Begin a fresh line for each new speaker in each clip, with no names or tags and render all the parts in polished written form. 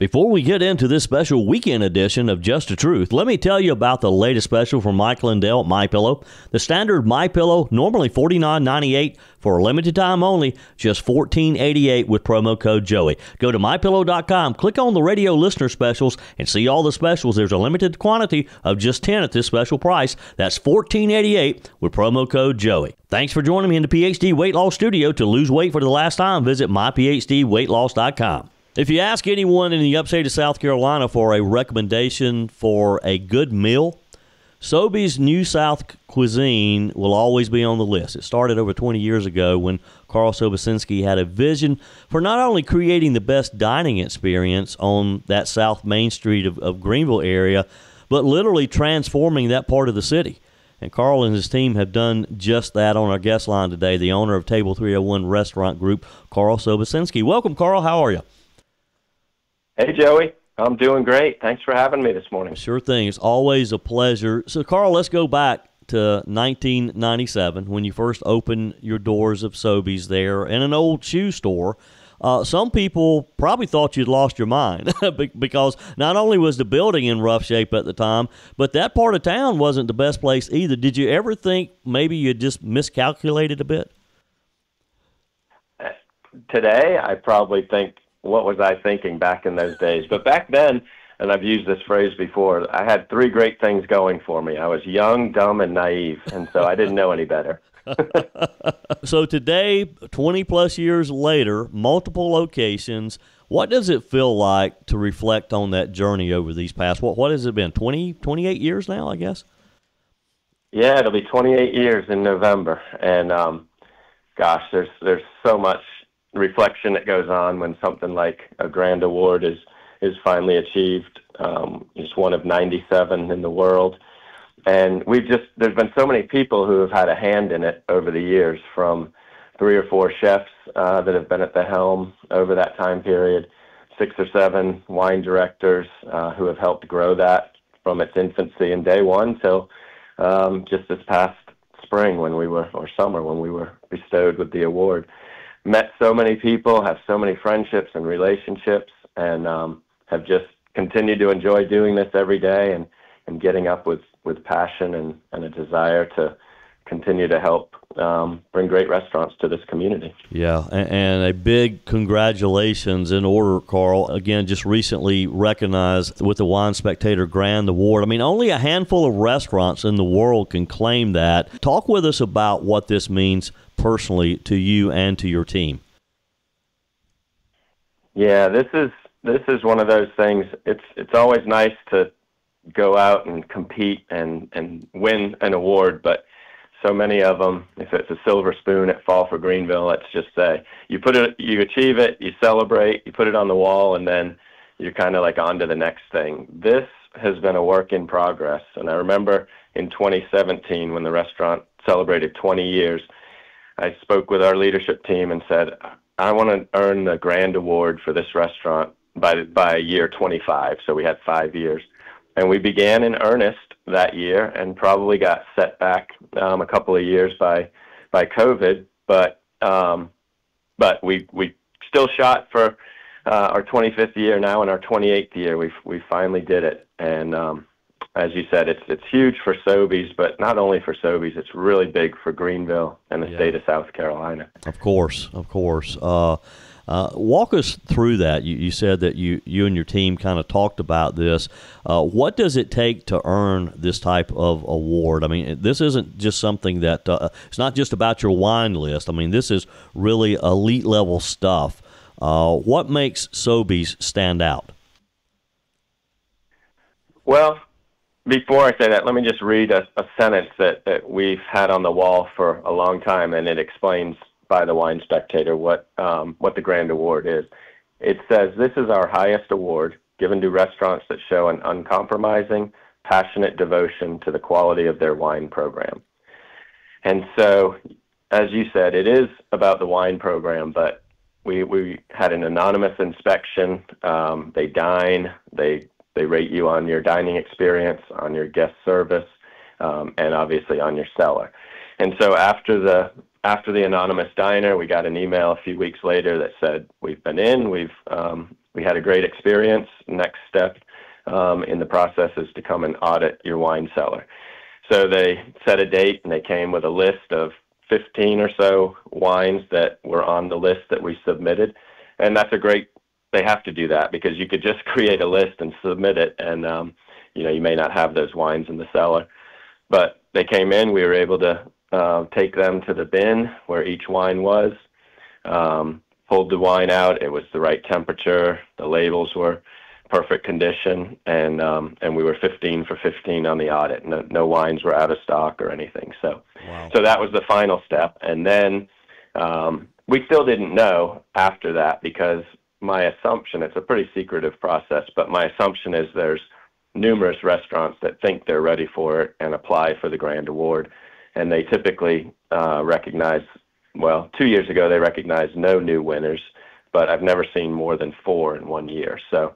Before we get into this special weekend edition of Just the Truth, let me tell you about the latest special from Mike Lindell at MyPillow. The standard MyPillow, normally $49.98, for a limited time only, just $14.88 with promo code Joey. Go to MyPillow.com, click on the radio listener specials, and see all the specials. There's a limited quantity of just 10 at this special price. That's $14.88 with promo code Joey. Thanks for joining me in the PhD Weight Loss Studio. To lose weight for the last time, visit myphdweightloss.com. If you ask anyone in the upstate of South Carolina for a recommendation for a good meal, Soby's New South Cuisine will always be on the list. It started over 20 years ago when Carl Sobocinski had a vision for not only creating the best dining experience on that South Main Street of Greenville area, but literally transforming that part of the city. And Carl and his team have done just that. On our guest line today, the owner of Table 301 Restaurant Group, Carl Sobocinski. Welcome, Carl. How are you?
Hey, Joey. I'm doing great. Thanks for having me this morning.
Sure thing. It's always a pleasure. So, Carl, let's go back to 1997 when you first opened your doors of Soby's there in an old shoe store. Some people probably thought you'd lost your mind because not only was the building in rough shape at the time, but that part of town wasn't the best place either. Did you ever think maybe you just miscalculated a bit?
Today, I probably think, what was I thinking back in those days? But back then, and I've used this phrase before, I had three great things going for me. I was young, dumb, and naive, and so I didn't know any better.
So today, 20-plus years later, multiple locations, what does it feel like to reflect on that journey over these past, what has it been, 28 years now, I guess?
Yeah, it'll be 28 years in November, and gosh, there's so much reflection that goes on when something like a grand award is finally achieved. It's one of 97 in the world. And there's been so many people who have had a hand in it over the years, from 3 or 4 chefs that have been at the helm over that time period, 6 or 7 wine directors who have helped grow that from its infancy in day one till just this past spring or summer when we were bestowed with the award. Met so many people, have so many friendships and relationships, and have just continued to enjoy doing this every day and getting up with passion and a desire to continue to help bring great restaurants to this community.
Yeah, and a big congratulations in order, Carl. Again, just recently recognized with the Wine Spectator Grand Award. I mean, only a handful of restaurants in the world can claim that. Talk with us about what this means personally to you and to your team.
Yeah, this is one of those things. It's always nice to go out and compete and win an award, but so many of them, if it's a silver spoon at Fall for Greenville, let's just say you achieve it, you celebrate, you put it on the wall, and then you're kind of like on to the next thing. This has been a work in progress, and I remember in 2017 when the restaurant celebrated 20 years, I spoke with our leadership team and said, I want to earn the grand award for this restaurant by year 25. So we had 5 years. And we began in earnest that year and probably got set back a couple of years by COVID. But we still shot for our 25th year now, and our 28th year. We finally did it. And as you said, it's huge for Soby's, but not only for Soby's, it's really big for Greenville and the state of South Carolina.
Of course. Walk us through that. You said that you and your team kind of talked about this. What does it take to earn this type of award? I mean, this isn't just something that it's not just about your wine list. I mean, this is really elite level stuff. What makes Soby's stand out?
Well, before I say that, let me just read a sentence that we've had on the wall for a long time, and it explains by the Wine Spectator what the Grand Award is. It says, "This is our highest award given to restaurants that show an uncompromising, passionate devotion to the quality of their wine program." And so, as you said, it is about the wine program, but we had an anonymous inspection. They dine, they rate you on your dining experience, on your guest service, and obviously on your cellar. And so after the anonymous diner, we got an email a few weeks later that said, we've been in, we've we had a great experience. Next step in the process is to come and audit your wine cellar. So they set a date, and they came with a list of 15 or so wines that were on the list that we submitted. And that's they have to do that, because you could just create a list and submit it, and you may not have those wines in the cellar. But they came in, we were able to take them to the bin where each wine was, pulled the wine out. It was the right temperature. The labels were perfect condition, and we were 15 for 15 on the audit. No wines were out of stock or anything. So,
wow.
So that was the final step. And then we still didn't know after that, because my assumption, it's a pretty secretive process, but my assumption is there's numerous restaurants that think they're ready for it and apply for the Grand Award. And they typically recognize, 2 years ago they recognized no new winners, but I've never seen more than 4 in 1 year. So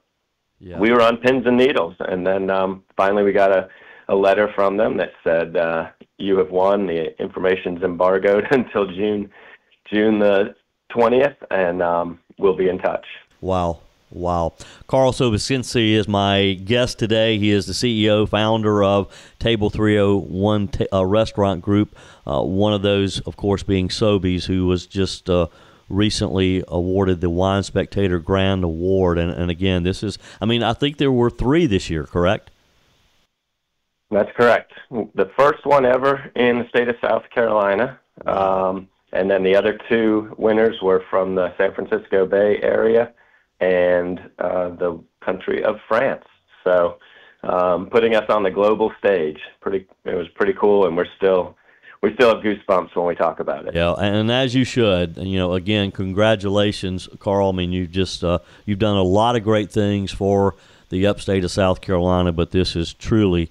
yeah. We were on pins and needles. And then finally we got a letter from them that said, you have won. The information's embargoed until June the 20th, and we'll be in touch.
Wow. Carl Sobocinski is my guest today. He is the CEO, founder of Table 301 Restaurant Group, one of those, of course, being Soby's, who was just recently awarded the Wine Spectator Grand Award. And again, this is, I think there were 3 this year, correct?
That's correct. The first one ever in the state of South Carolina. And then the other 2 winners were from the San Francisco Bay Area and the country of France. So putting us on the global stage, it was pretty cool, and we still have goosebumps when we talk about it.
Yeah, and as you should. Again, congratulations, Carl. You've done a lot of great things for the upstate of South Carolina, but this has truly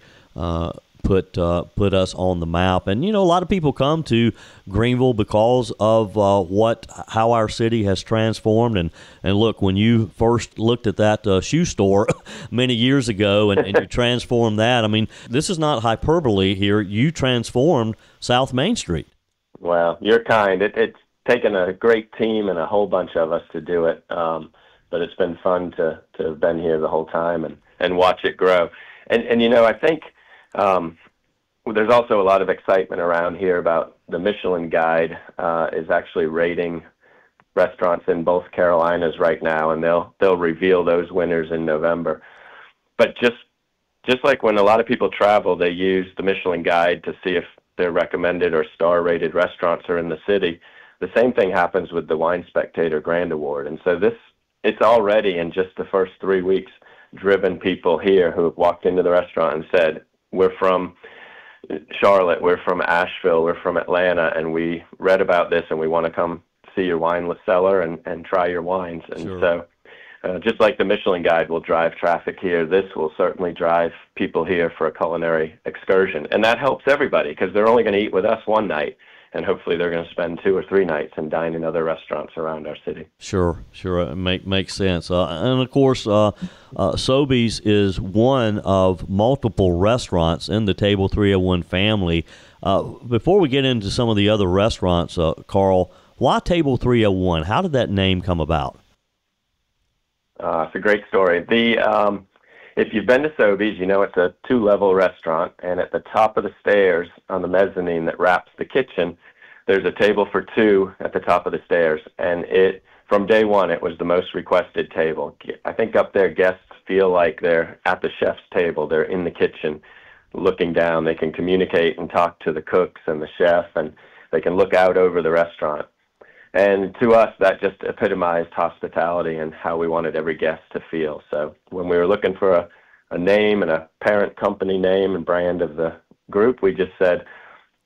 put us on the map. And a lot of people come to Greenville because of how our city has transformed. And look, when you first looked at that shoe store many years ago, and you transformed that, this is not hyperbole here. You transformed South Main Street.
Well, you're kind. It's taken a great team and a whole bunch of us to do it. But it's been fun to have been here the whole time and watch it grow. And I think there's also a lot of excitement around here about the Michelin Guide is actually rating restaurants in both Carolinas right now, and they'll reveal those winners in November. But just like when a lot of people travel, they use the Michelin Guide to see if their recommended or star-rated restaurants are in the city. The same thing happens with the Wine Spectator Grand Award. And so it's already, in just the first 3 weeks, driven people here who have walked into the restaurant and said, we're from Charlotte, we're from Asheville, we're from Atlanta, and we read about this and we want to come see your wine cellar and try your wines. And
sure.
So just like the Michelin Guide will drive traffic here, this will certainly drive people here for a culinary excursion. And that helps everybody, because they're only going to eat with us one night, and hopefully they're going to spend 2 or 3 nights and dine in other restaurants around our city.
Sure. It makes sense. And, of course, Soby's is one of multiple restaurants in the Table 301 family. Before we get into some of the other restaurants, Carl, why Table 301? How did that name come about?
It's a great story. If you've been to Soby's, it's a 2-level restaurant, and at the top of the stairs on the mezzanine that wraps the kitchen, there's a table for 2 at the top of the stairs. And from day one, it was the most requested table. I think up there, guests feel like they're at the chef's table. They're in the kitchen looking down. They can communicate and talk to the cooks and the chef, and they can look out over the restaurant. And to us, that just epitomized hospitality and how we wanted every guest to feel. So when we were looking for a name and a parent company name and brand of the group, we just said,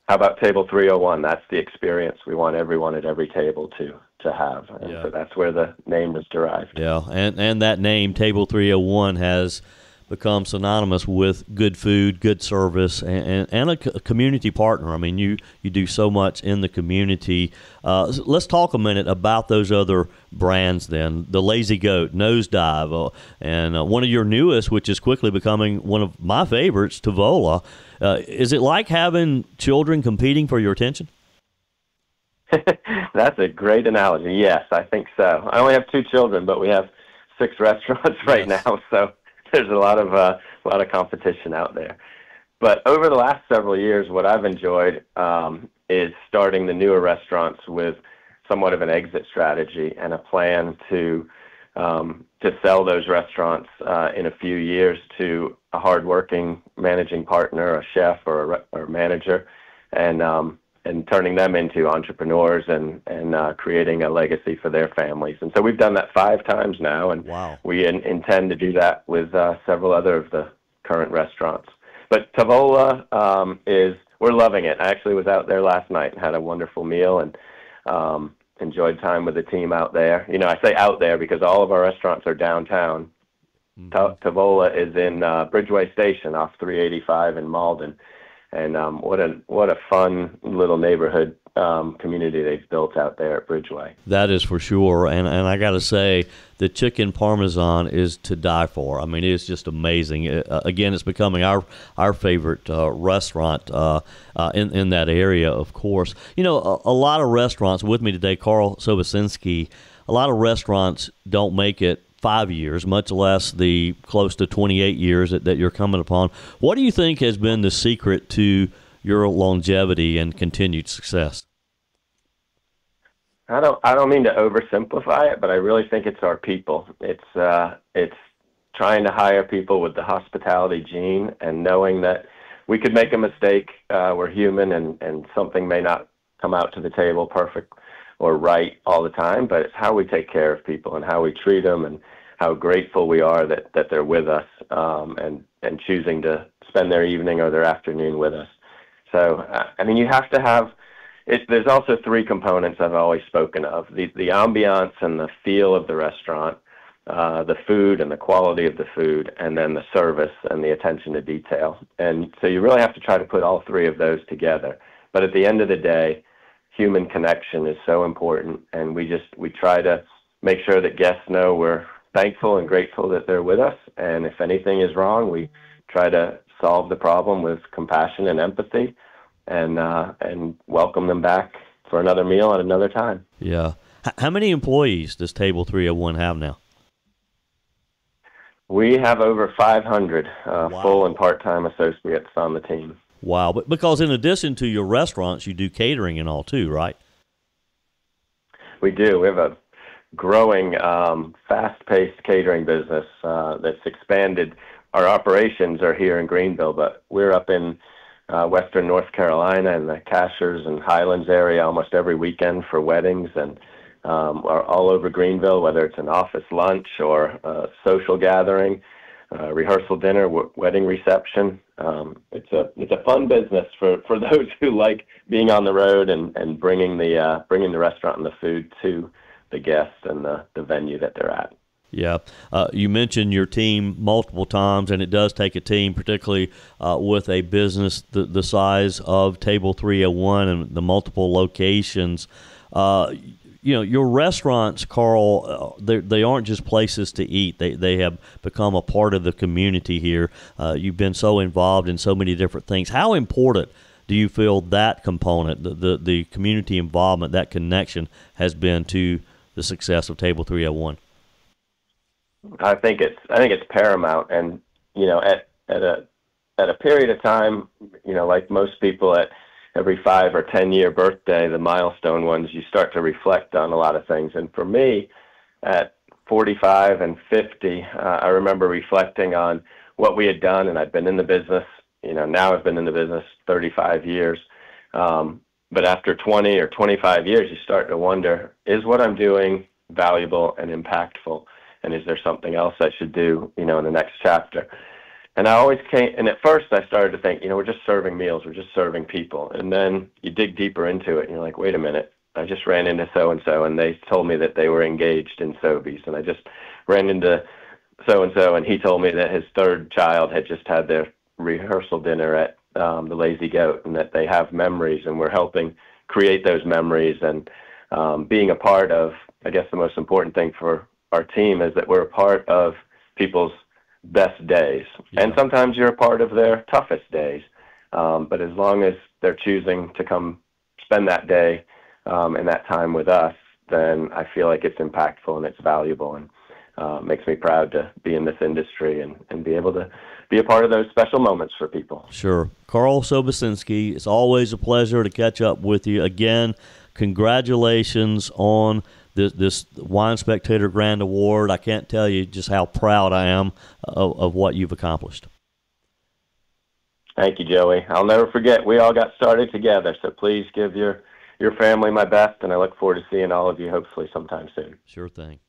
how about Table 301? That's the experience we want everyone at every table to have. And so that's where the name was derived.
Yeah, and that name, Table 301, has become synonymous with good food, good service, and a community partner. You do so much in the community. Let's talk a minute about those other brands then. The Lazy Goat, Nosedive, and one of your newest, which is quickly becoming one of my favorites, Tavola. Is it like having children competing for your attention?
That's a great analogy. Yes, I think so. I only have 2 children, but we have 6 restaurants right now, so there's a lot of competition out there. But over the last several years, what I've enjoyed is starting the newer restaurants with somewhat of an exit strategy and a plan to sell those restaurants in a few years to a hardworking managing partner, a chef or a manager, and turning them into entrepreneurs and creating a legacy for their families. And so we've done that 5 times now, and
Wow.
we intend to do that with several other of the current restaurants. But Tavola we're loving it. I actually was out there last night and had a wonderful meal and enjoyed time with the team out there. You know, I say out there because all of our restaurants are downtown. Mm-hmm. Tavola is in Bridgeway Station off 385 in Malden. And what a fun little neighborhood community they've built out there at Bridgeway.
That is for sure. And I got to say, the chicken parmesan is to die for. I mean, it's just amazing. Again, it's becoming our favorite restaurant in that area, of course. You know, a lot of restaurants, with me today, Carl Sobocinski, a lot of restaurants don't make it 5 years, much less the close to 28 years that you're coming upon. What do you think has been the secret to your longevity and continued success?
I don't mean to oversimplify it, but I really think it's our people. It's trying to hire people with the hospitality gene and knowing that we could make a mistake. We're human, and something may not come out to the table perfect or right all the time, but it's how we take care of people and how we treat them and how grateful we are that they're with us and choosing to spend their evening or their afternoon with us. So, I mean, you have to have it. There's also 3 components I've always spoken of: the ambiance and the feel of the restaurant, the food and the quality of the food, and then the service and the attention to detail. And so you really have to try to put all 3 of those together. But at the end of the day, human connection is so important, and we try to make sure that guests know we're thankful and grateful that they're with us, and if anything is wrong, we try to solve the problem with compassion and empathy, and welcome them back for another meal at another time.
Yeah. How many employees does Table 301 have now?
We have over 500
Wow.
full and part-time associates on the team.
Wow, but because in addition to your restaurants, you do catering and all too, right?
We do. We have a growing, fast-paced catering business that's expanded. Our operations are here in Greenville, but we're up in western North Carolina in the Cashers and Highlands area almost every weekend for weddings, and are all over Greenville, whether it's an office lunch or a social gathering, rehearsal dinner, wedding reception. It's a fun business for those who like being on the road and bringing the restaurant and the food to the guests and the venue that they're at.
Yeah. You mentioned your team multiple times, and it does take a team, particularly with a business the size of Table 301 and the multiple locations. You know, your restaurants, Carl, they aren't just places to eat. They have become a part of the community here. You've been so involved in so many different things. How important do you feel that component, the community involvement, that connection has been to the success of Table 301?
I think it's paramount, and you know, at a period of time, you know, like most people at every 5 or 10 year birthday, the milestone ones, you start to reflect on a lot of things. And for me, at 45 and 50, I remember reflecting on what we had done, and I'd been in the business, you know, now I've been in the business 35 years. But after 20 or 25 years, you start to wonder, is what I'm doing valuable and impactful? And is there something else I should do, you know, in the next chapter? And at first I started to think, you know, we're just serving meals, we're just serving people. And then you dig deeper into it and you're like, wait a minute, I just ran into so-and-so and they told me that they were engaged in Soby's. And I just ran into so-and-so and he told me that his 3rd child had just had their rehearsal dinner at the Lazy Goat, and that they have memories, and we're helping create those memories. And being a part of, I guess the most important thing for our team is that we're a part of people's best days. Yeah. And sometimes you're a part of their toughest days. But as long as they're choosing to come spend that day and that time with us, then I feel like it's impactful and it's valuable. And makes me proud to be in this industry and be able to be a part of those special moments for people.
Sure. Carl Sobocinski, it's always a pleasure to catch up with you. Again, congratulations on this Wine Spectator Grand Award. I can't tell you just how proud I am of what you've accomplished.
Thank you, Joey. I'll never forget, we all got started together, so please give your family my best, and I look forward to seeing all of you hopefully sometime soon.
Sure thing.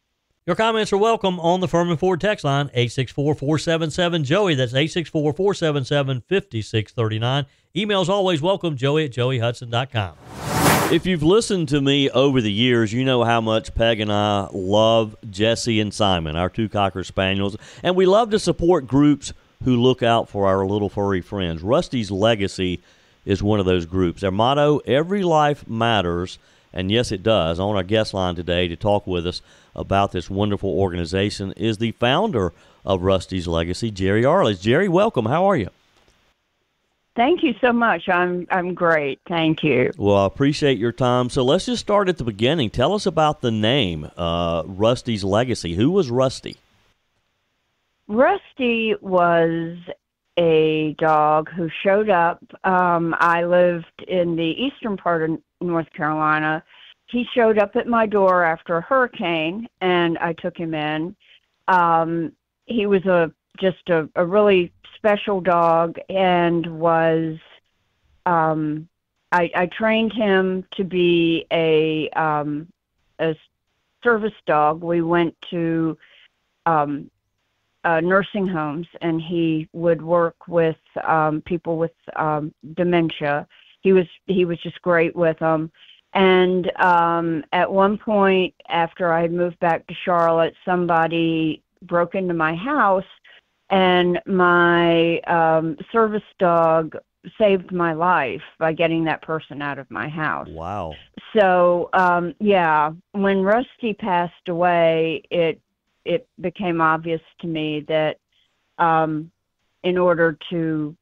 Your comments are welcome on the Furman Ford text line, 864-477-JOEY. That's 864-477-5639. Email's always welcome, joey@joeyhudson.com. If you've listened to me over the years, you know how much Peg and I love Jesse and Simon, our two Cocker Spaniels, and we love to support groups who look out for our little furry friends. Rusty's Legacy is one of those groups. Their motto, every life matters, and yes, it does. On our guest line today to talk with us about this wonderful organization is the founder of Rusty's Legacy, Jeri Arledge. Jeri, welcome. How are you?
Thank you so much. I'm great. Thank you.
Well, I appreciate your time. So let's just start at the beginning. Tell us about the name, Rusty's Legacy. Who was Rusty?
Rusty was a dog who showed up. I lived in the eastern part of North Carolina. He showed up at my door after a hurricane, and I took him in. He was just a really special dog, and was I trained him to be a service dog. We went to nursing homes, and he would work with people with dementia. He was just great with them. And at one point, after I had moved back to Charlotte, somebody broke into my house, and my service dog saved my life by getting that person out of my house.
Wow.
So, when Rusty passed away, it became obvious to me that in order to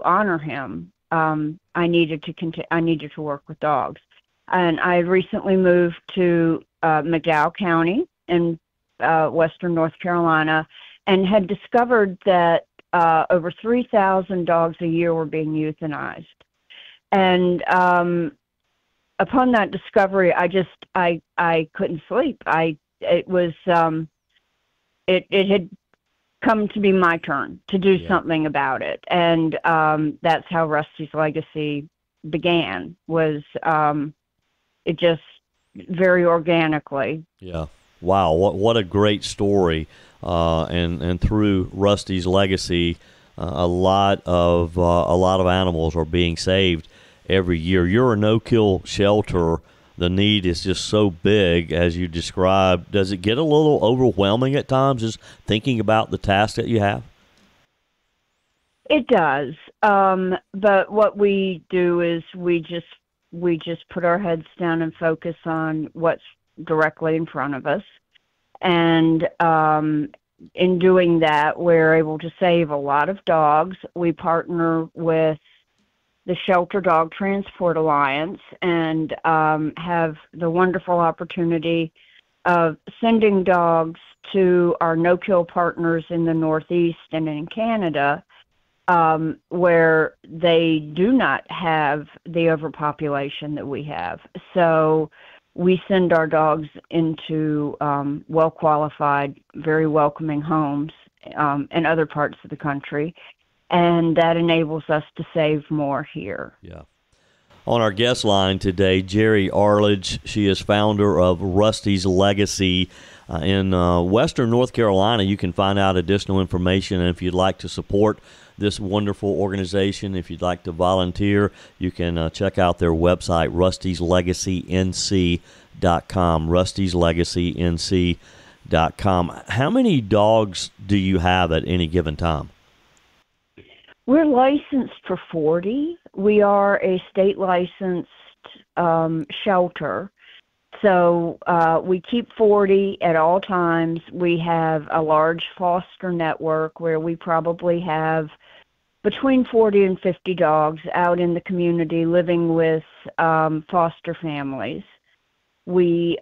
honor him, I needed to work with dogs. And I recently moved to McDowell County in western North Carolina, and had discovered that over 3,000 dogs a year were being euthanized. And upon that discovery, I couldn't sleep. It had come to be my turn to do something about it. And that's how Rusty's Legacy began, was it just very organically.
Yeah. Wow. What a great story. And through Rusty's Legacy, a lot of animals are being saved every year. You're a no-kill shelter. The need is just so big, as you described. Does it get a little overwhelming at times, just thinking about the task that you have?
It does. But what we do is we just put our heads down and focus on what's directly in front of us. And in doing that, we're able to save a lot of dogs. We partner with the Shelter Dog Transport Alliance, and have the wonderful opportunity of sending dogs to our no-kill partners in the Northeast and in Canada, where they do not have the overpopulation that we have. So we send our dogs into well-qualified, very welcoming homes in other parts of the country, and that enables us to save more here.
Yeah. On our guest line today, Jeri Arledge. She is founder of Rusty's Legacy in western North Carolina. You can find out additional information, and if you'd like to support this wonderful organization, if you'd like to volunteer, you can check out their website, rustyslegacync.com, rustyslegacync.com. How many dogs do you have at any given time?
We're licensed for 40. We are a state licensed shelter. So we keep 40 at all times. We have a large foster network where we probably have between 40 and 50 dogs out in the community living with foster families. We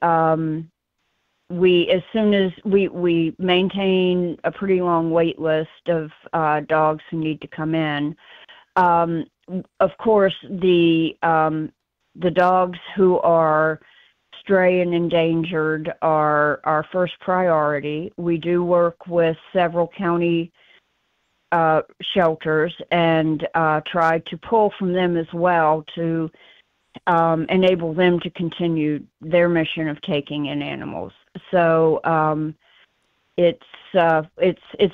as soon as we maintain a pretty long wait list of dogs who need to come in. Of course, the dogs who are stray and endangered are our first priority. We do work with several county shelters and try to pull from them as well to enable them to their mission of taking in animals. So it's a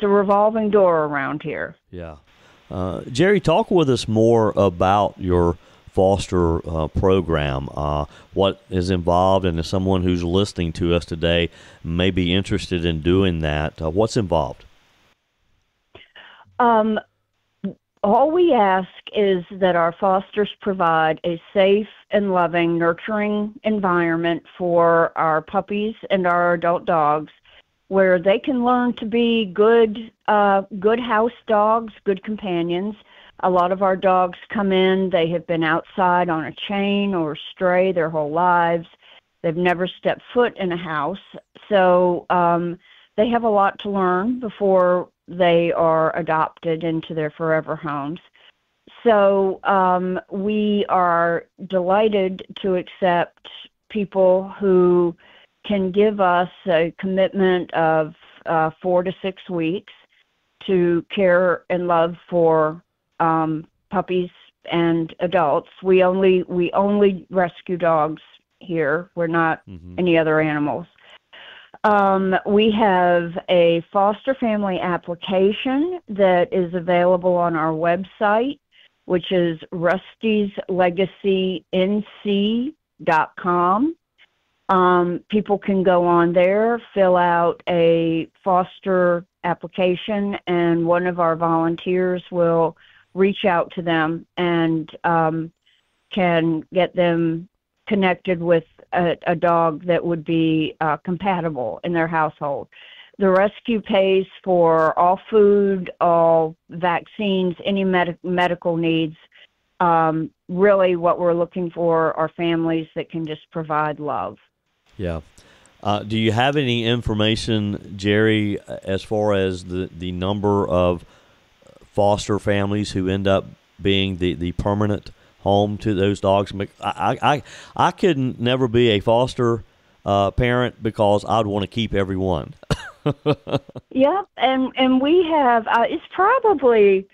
revolving door around here.
Yeah. Jeri, talk with us more about your foster program, what is involved, and if someone who's listening to us today may be interested in doing that, what's involved?
All we ask is that our fosters provide a safe and loving, nurturing environment for our puppies and our adult dogs, where they can learn to be good house dogs, good companions. A lot of our dogs come in, they have been outside on a chain or stray their whole lives. They've never stepped foot in a house. So they have a lot to learn before they are adopted into their forever homes. So we are delighted to accept people who can give us a commitment of 4 to 6 weeks to care and love for puppies and adults. We only rescue dogs here. We're not any other animals. We have a foster family application that is available on our website, which is rustyslegacync.com. People can go on there, fill out a foster application, and one of our volunteers will reach out to them and can get them connected with a dog that would be compatible in their household. The rescue pays for all food, all vaccines, any medical needs. Really what we're looking for are families that can just provide love.
Yeah. Do you have any information, Jeri, as far as the number of foster families who end up being the permanent home to those dogs? I could never be a foster parent because I'd want to keep everyone.
Yep, and we have, it's probably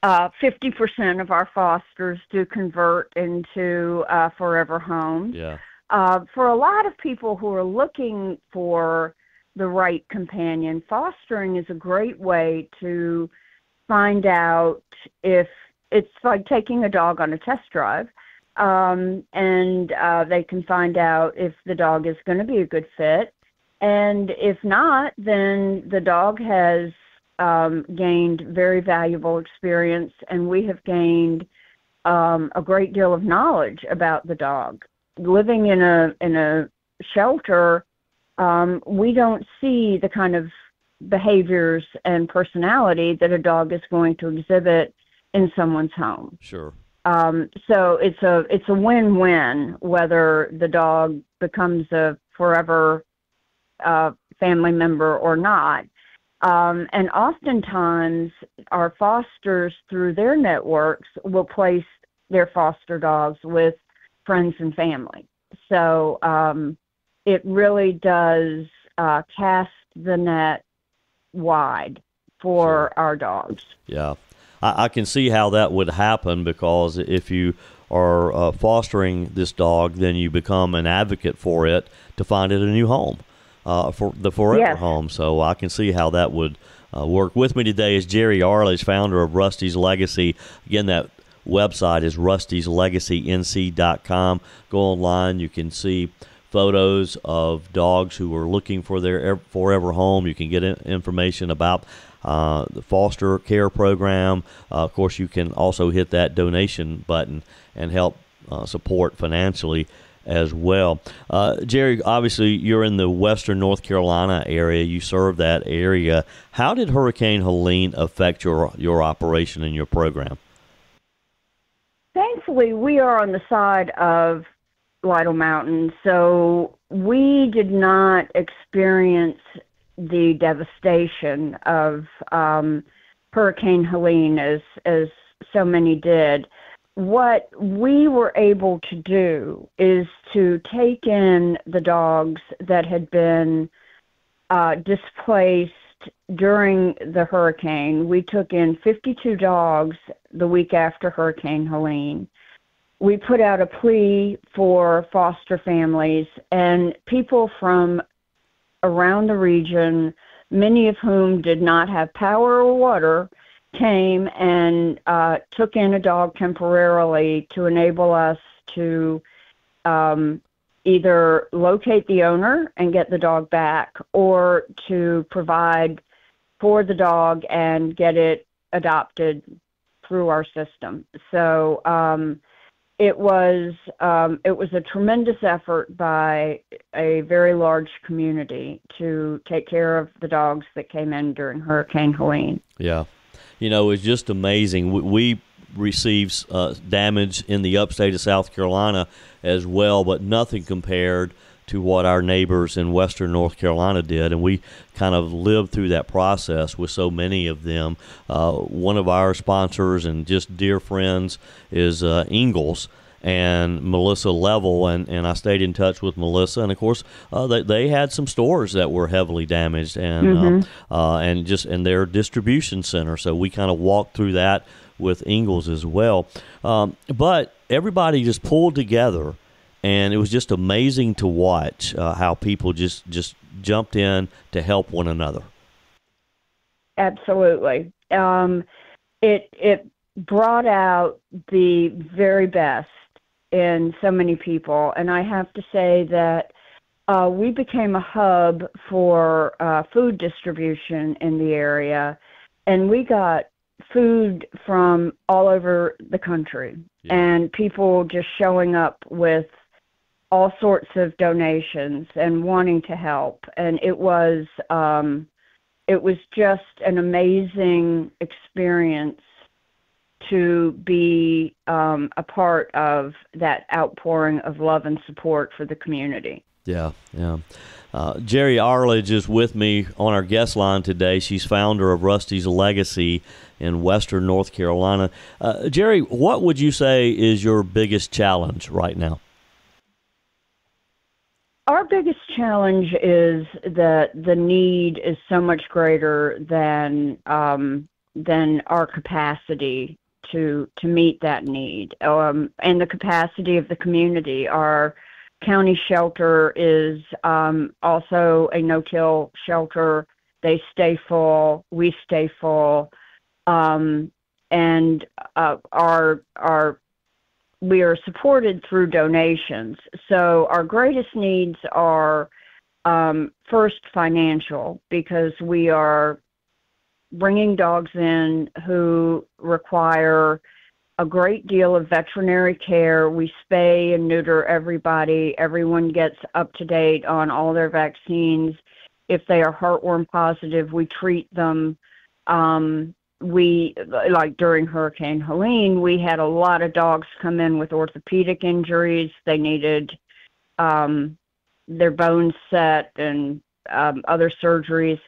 50% of our fosters do convert into forever homes.
Yeah.
For a lot of people who are looking for the right companion, fostering is a great way to find out if it's like taking a dog on a test drive, and they can find out if the dog is going to be a good fit. And if not, then the dog has gained very valuable experience, and we have gained a great deal of knowledge about the dog. Living in a shelter, we don't see the kind of behaviors and personality that a dog is going to exhibit in someone's home.
Sure.
So it's a win-win whether the dog becomes a forever family member or not. And oftentimes our fosters, through their networks, will place their foster dogs with friends and family. So it really does cast the net wide for our dogs.
Yeah. I can see how that would happen, because if you are fostering this dog, then you become an advocate for it to find it a new home, for the forever home. So I can see how that would work. With me today is Jeri Arledge, founder of Rusty's Legacy. Again, that website is rustyslegacync.com. Go online. You can see photos of dogs who are looking for their forever home. You can get information about the foster care program. Of course, you can also hit that donation button and help support financially as well. Jeri, obviously, you're in the western North Carolina area. You serve that area. How did Hurricane Helene affect your operation and your program?
Thankfully, we are on the side of Lytle Mountain. So we did not experience the devastation of Hurricane Helene as so many did. What we were able to do is to take in the dogs that had been displaced during the hurricane. We took in 52 dogs the week after Hurricane Helene. We put out a plea for foster families, and people from around the region, many of whom did not have power or water, came and took in a dog temporarily to enable us to either locate the owner and get the dog back, or to provide for the dog and get it adopted through our system. So it was a tremendous effort by a very large community to take care of the dogs that came in during Hurricane Helene.
Yeah. You know, it's just amazing. We received damage in the upstate of South Carolina as well, but nothing compared to what our neighbors in western North Carolina did, and we kind of lived through that process with so many of them. One of our sponsors and just dear friends is Ingalls and Melissa Level, and I stayed in touch with Melissa, and of course they had some stores that were heavily damaged, and and their distribution center. So we kind of walked through that with Ingalls as well. But everybody just pulled together, and it was just amazing to watch how people just jumped in to help one another.
Absolutely. It brought out the very best in so many people, and I have to say that we became a hub for food distribution in the area, and we got food from all over the country, and people just showing up with all sorts of donations and wanting to help. And it was just an amazing experience to be a part of that outpouring of love and support for the community.
Yeah. Jeri Arledge is with me on our guest line today. She's founder of Rusty's Legacy in western North Carolina. Jeri, what would you say is your biggest challenge right now?
Our biggest challenge is that the need is so much greater than our capacity to meet that need, and the capacity of the community. Our county shelter is also a no-kill shelter. They stay full. We stay full, and we are supported through donations. So our greatest needs are first financial, because we are bringing dogs in who require a great deal of veterinary care. We spay and neuter everybody. Everyone gets up to date on all their vaccines. If they are heartworm positive, we treat them. We, like during Hurricane Helene, we had a lot of dogs come in with orthopedic injuries. They needed their bones set and other surgeries.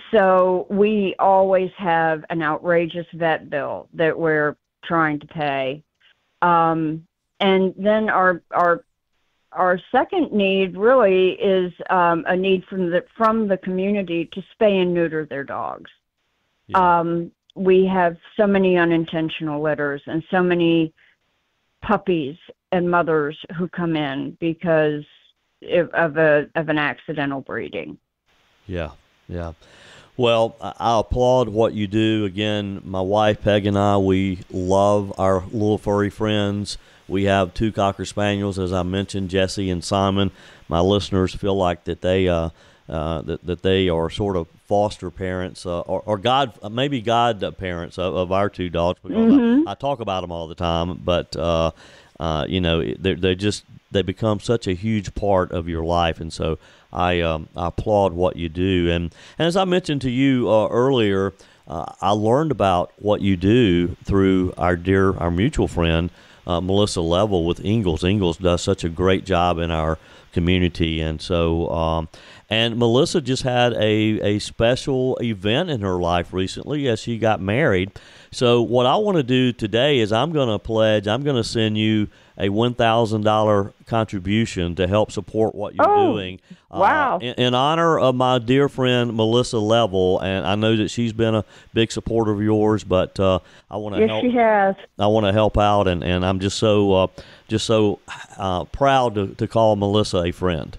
So we always have an outrageous vet bill that we're trying to pay. And then our second need really is a need from the community to spay and neuter their dogs. Yeah. We have so many unintentional litters and so many puppies and mothers who come in because of an accidental breeding.
Yeah. Well, I applaud what you do. Again, my wife, Peg, and I, we love our little furry friends. We have 2 Cocker Spaniels, as I mentioned, Jesse and Simon. My listeners feel like that they that they are sort of foster parents or God parents of our 2 dogs, because I talk about them all the time. But they become such a huge part of your life, and so I applaud what you do. And as I mentioned to you earlier, I learned about what you do through our mutual friend, Melissa Level with Ingalls. Ingalls does such a great job in our community, and so and Melissa just had a special event in her life recently as she got married. So what I want to do today is I'm going to send you a $1,000 contribution to help support what you're doing.
Wow.
In honor of my dear friend Melissa Level, and I know that she's been a big supporter of yours, but I want to help.
Yes, she has.
I want to help out, and I'm just so proud to call Melissa a friend.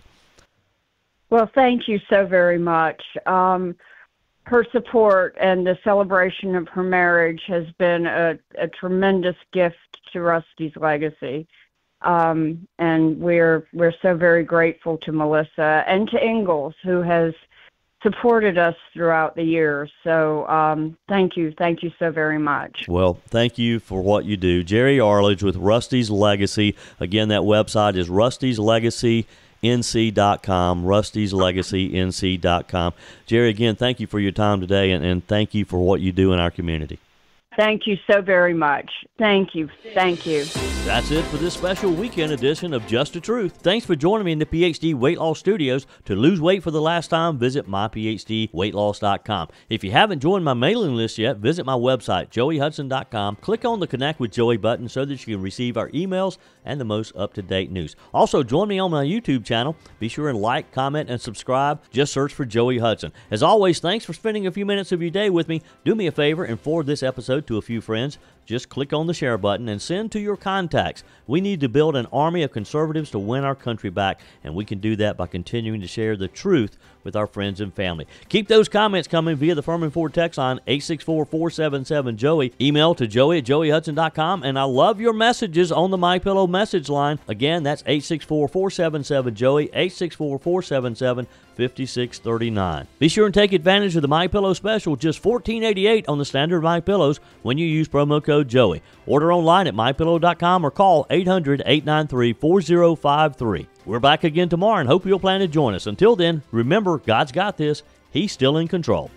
Well, thank you so very much. Her support and the celebration of her marriage has been a tremendous gift to Rusty's legacy. And we're so very grateful to Melissa and to Ingalls, who has supported us throughout the years. So thank you so very much.
Well, thank you for what you do. Jeri Arledge with Rusty's Legacy. Again, that website is rustyslegacync.com, rustyslegacync.com. Jeri, again, thank you for your time today, and thank you for what you do in our community.
Thank you so very much. Thank you. Thank you.
That's it for this special weekend edition of Just the Truth. Thanks for joining me in the PhD Weight Loss Studios. To lose weight for the last time, visit myphdweightloss.com. If you haven't joined my mailing list yet, visit my website, joeyhudson.com. Click on the Connect with Joey button so that you can receive our emails and the most up-to-date news. Also, join me on my YouTube channel. Be sure and like, comment, and subscribe. Just search for Joey Hudson. As always, thanks for spending a few minutes of your day with me. Do me a favor and forward this episode to a few friends. Just click on the share button and send to your contacts. We need to build an army of conservatives to win our country back, and we can do that by continuing to share the truth with our friends and family. Keep those comments coming via the Furman Ford text line 864-477-JOEY. Email to joey@joeyhudson.com, and I love your messages on the MyPillow message line. Again, that's 864-477-JOEY, 864-477-5639. Be sure and take advantage of the MyPillow special, just $14.88 on the standard MyPillows when you use promo code Joey. Order online at mypillow.com or call 800-893-4053. We're back again tomorrow and hope you'll plan to join us. Until then, remember, God's got this. He's still in control.